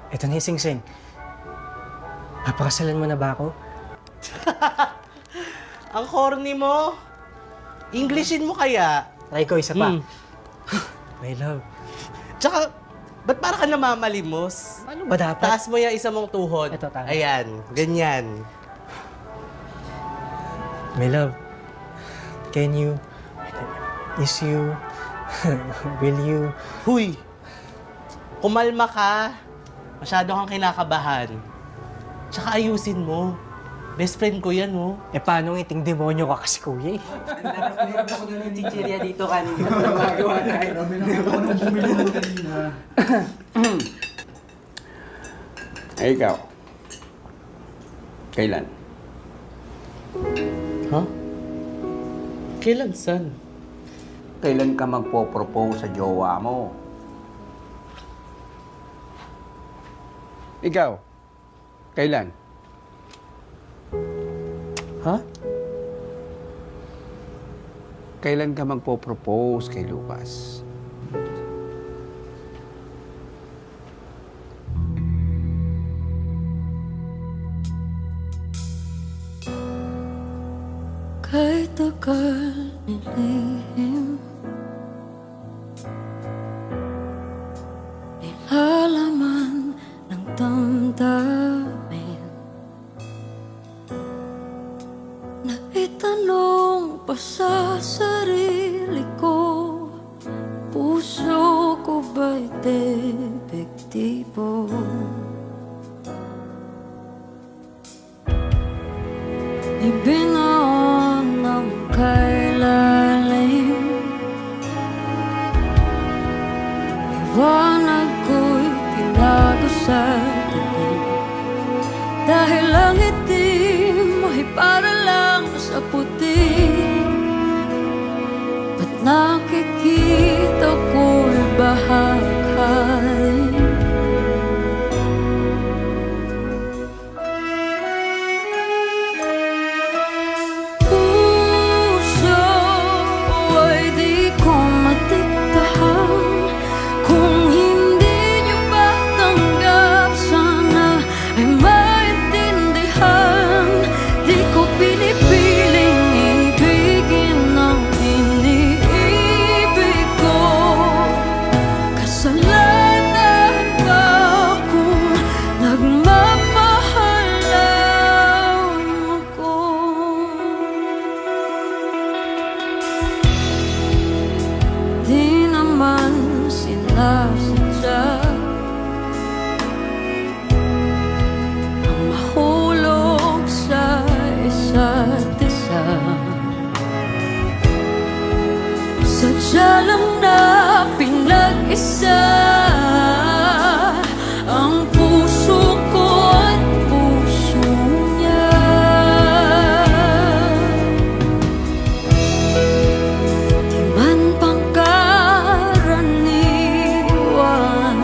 Eto na yung Sing-Sing. Napakasalan mo na ba ako? Ang corny mo. Englishin mo kaya. Try ko, isa pa. My love. Tsaka, ba't para ka namamalimos? Paano ba dapat? Taas mo yung isa mong tuhod. Ito, tama. Ayan, ganyan. My love, can you, is you, will you, Huy! Kumalma ka. Masyado kang kinakabahan. Tsaka ayusin mo. Best friend ko yan, oh. paano ngiting demonyo ka kasi kuya eh? Meron ako na ng chichirya dito kanina. Magawa tayo. Meron ako nang bumili mo kanina. Ay, ikaw. Kailan? Ha? Kailan, son? Kailan ka magpo-propose sa jowa mo? Ikaw. Kailan? Ha? Kailan ka magpo-propose kay Lucas? Kay tagal nilihim, nilalaman ng damdamin, naitanong pa sa sarili ko, puso ko ba'y depektibo? Ibinaon ng kailalim, liwanag ko'y tinago sa dilim. Dahil ang itim ay para lang sa puti, ba't nakikita ko'y bahagharin? Di naman sinasadya ang mahulog sa isa't isa. Sadya lang na pinag-isa ang puso ko at puso niya. Di man pangkaraniwan,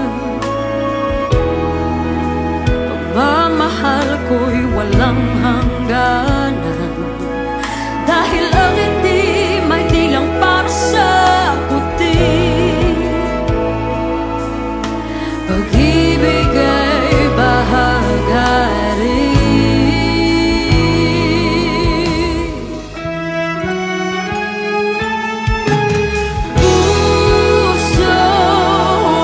pagmamahal ko'y walang hangganan. Dahil ang itim ay di lang para sa puti, pag-ibig ay bahagari. Puso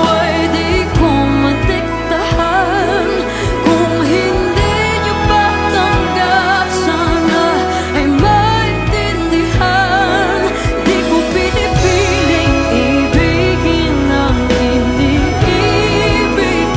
ay di ko matiktahan, kung hindi niyo ba tanggap, sana ay maintindihan. Di ko pinipiling ibigin ang hindi ibig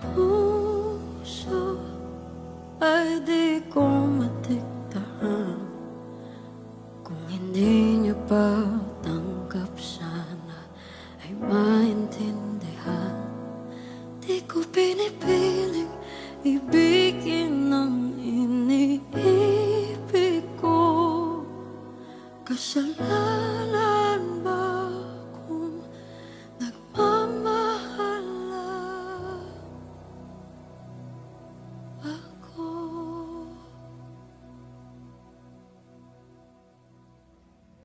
puso ay di ko matiktaan. Kung hindi niyo pa tanggap, sana ay maintindihan. Di ko pinipiling ibigin ang iniibig ko. Kasalanan ba kung nagmamahalan?